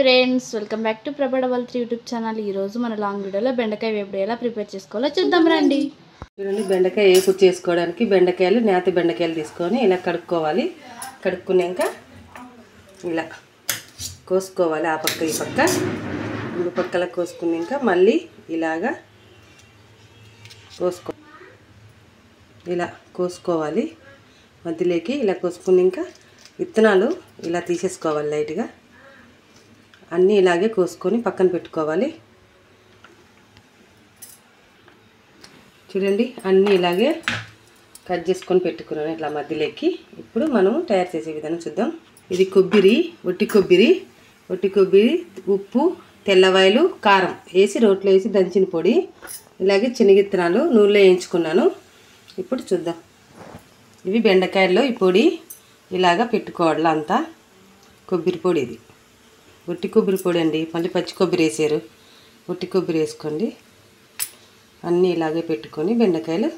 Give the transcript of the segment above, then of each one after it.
Friends, welcome back to ప్రభా double 3 YouTube channel. ఈరోజు మన లాంగ్ వీడియోలో బెండకాయ వేపుడు ఎలా ప్రిపేర్ చేసుకోవాలో చూద్దాం రండి. చూడండి, బెండకాయ వేపుడు చేసుకోవడానికి బెండకాయలు నేత బెండకాయలు తీసుకొని ఇలా కడుక్కోవాలి. కడుక్కున్నాక ఇలా కోసుకోవాలి. ఆ పక్క ఈ పక్క రెండు పక్కల కోసుకున్నాక మళ్ళీ ఇలాగా ఇలా కోసుకోవాలి. మధ్యలోకి ఇలా కోసుకున్నాక విత్తనాలు ఇలా తీసేసుకోవాలి. లైట్గా అన్నీ ఇలాగే కోసుకొని పక్కన పెట్టుకోవాలి. చూడండి, అన్నీ ఇలాగే కట్ చేసుకొని పెట్టుకున్నాను ఇట్లా మధ్యలోకి. ఇప్పుడు మనం తయారు చేసే విధానం చూద్దాం. ఇది ఒట్టి కొబ్బరి, ఉప్పు, తెల్లవాయలు, కారం వేసి రోట్లో వేసి దంచిన పొడి, ఇలాగే శనగిత్తనాలు నూనెలో వేయించుకున్నాను. ఇప్పుడు చూద్దాం. ఇవి బెండకాయల్లో ఈ పొడి ఇలాగా పెట్టుకోవాలి. అంతా కొబ్బరి పొడి, ఇది ఒట్టి కొబ్బరి పొడి అండి. మళ్ళీ పచ్చి కొబ్బరి వేసారు, ఒట్టి కొబ్బరి వేసుకోండి. అన్నీ ఇలాగే పెట్టుకొని బెండకాయలు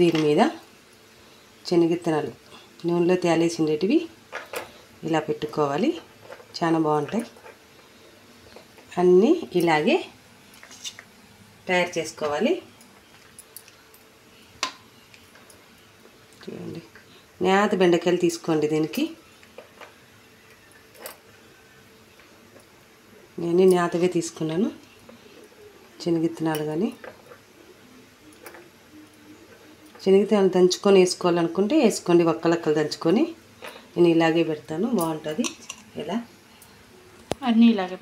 దీని మీద శనగిత్తనాలు నూనెలో తేలేసిండేటివి ఇలా పెట్టుకోవాలి. చాలా బాగుంటాయి. అన్నీ ఇలాగే తయారు చేసుకోవాలి. చూడండి, నేత బెండకాయలు తీసుకోండి. దీనికి నేను నేతవే తీసుకున్నాను. శనగిత్తనాలు కానీ శనగిత్తనాలు దంచుకొని వేసుకోవాలనుకుంటే వేసుకోండి. ఒక్కలక్కలు దంచుకొని నేను ఇలాగే పెడతాను, బాగుంటుంది. ఇలా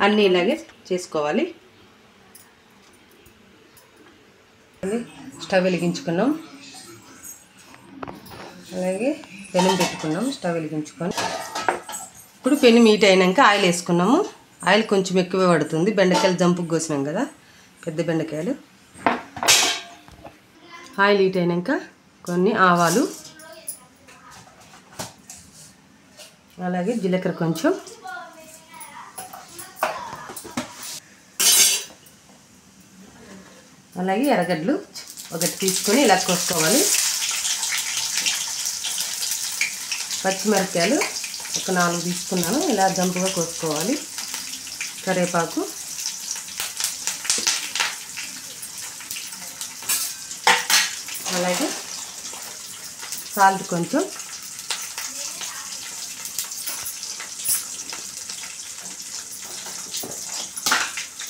అన్నీ ఇలాగే చేసుకోవాలి. స్టవ్ వెలిగించుకున్నాం. అలాగే పెనం పెట్టుకున్నాం. స్టవ్ వెలిగించుకొని ఇప్పుడు పెను మీట్ అయినాక ఆయిల్ వేసుకున్నాము. ఆయిల్ కొంచెం ఎక్కువే పడుతుంది. బెండకాయలు జంపుకు కోసినాం కదా, పెద్ద బెండకాయలు. ఆయిల్ హీట్ అయినాక కొన్ని ఆవాలు, అలాగే జీలకర్ర కొంచెం, అలాగే ఎర్రగడ్డలు ఒకటి తీసుకొని ఇలా కోసుకోవాలి. పచ్చిమిరపకాయలు ఒక 4 తీసుకున్నాను, ఇలా జంపుగా కోసుకోవాలి. కరివేపాకు, అలాగే సాల్ట్ కొంచెం,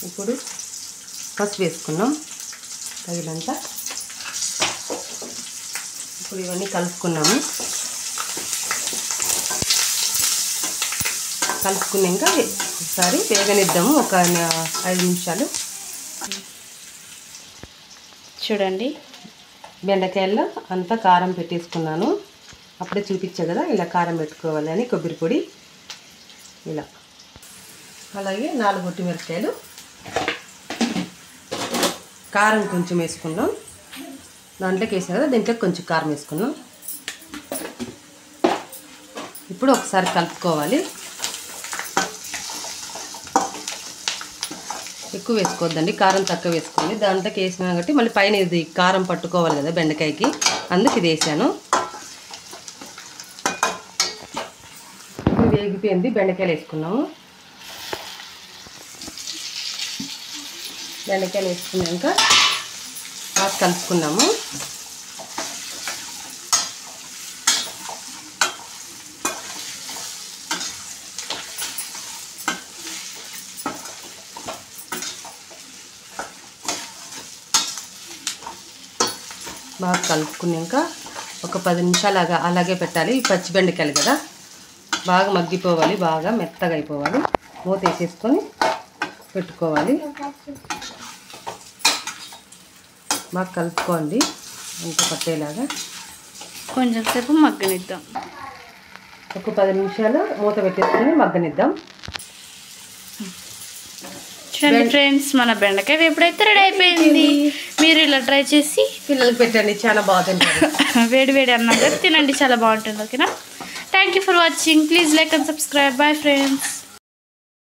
ఇప్పుడు పసుపు వేసుకున్నాం తగినంత. ఇప్పుడు ఇవన్నీ కలుపుకున్నాము. కలుపుకున్నాక ఒకసారి వేగనిద్దాము, ఒక 5 నిమిషాలు. చూడండి, బెండకాయల్లో అంతా కారం పెట్టేసుకున్నాను. అప్పుడే చూపించా కదా ఇలా కారం పెట్టుకోవాలి అని. కొబ్బరి పొడి ఇలా, అలాగే 4 ఒట్టిమిరపకాయలు, కారం కొంచెం వేసుకున్నాం. దాంట్లోకి వేసాం కదా, దీంట్లో కొంచెం కారం వేసుకున్నాం. ఇప్పుడు ఒకసారి కలుపుకోవాలి. ఎక్కువ వేసుకోవద్దండి, కారం తక్కువ వేసుకోండి. దాంట్లోకి వేసినా కాబట్టి మళ్ళీ పైన ఇది కారం పట్టుకోవాలి కదా బెండకాయకి, అందుకు ఇది వేసాను. వేగిపోయింది. బెండకాయలు వేసుకున్నాము. బెండకాయలు వేసుకున్నాక బాగా కలుపుకున్నాము. బాగా కలుపుకున్నాక ఒక 10 నిమిషాలు అలాగే పెట్టాలి. ఈ పచ్చి బెండకాయలు కదా, బాగా మగ్గిపోవాలి, బాగా మెత్తగా అయిపోవాలి. మూత వేసేసుకొని పెట్టుకోవాలి. బాగా కలుపుకోండి అంత పట్టేలాగా. కొంచెం సేపు మగ్గనిద్దాం. ఒక 10 నిమిషాలు మూత పెట్టేసుకొని మగ్గనిద్దాం. చూడండి ఫ్రెండ్స్, మన బెండకాయ వేపుడైతే రెడీ అయిపోయింది. మీరు ఇలా ట్రై చేసి పిల్లలకి పెట్టండి, చాలా బాగుంటుంది. వేడి అన్నాక తినండి, చాలా బాగుంటుంది. ఓకేనా? Thank you for watching. Please like and subscribe. Bye friends.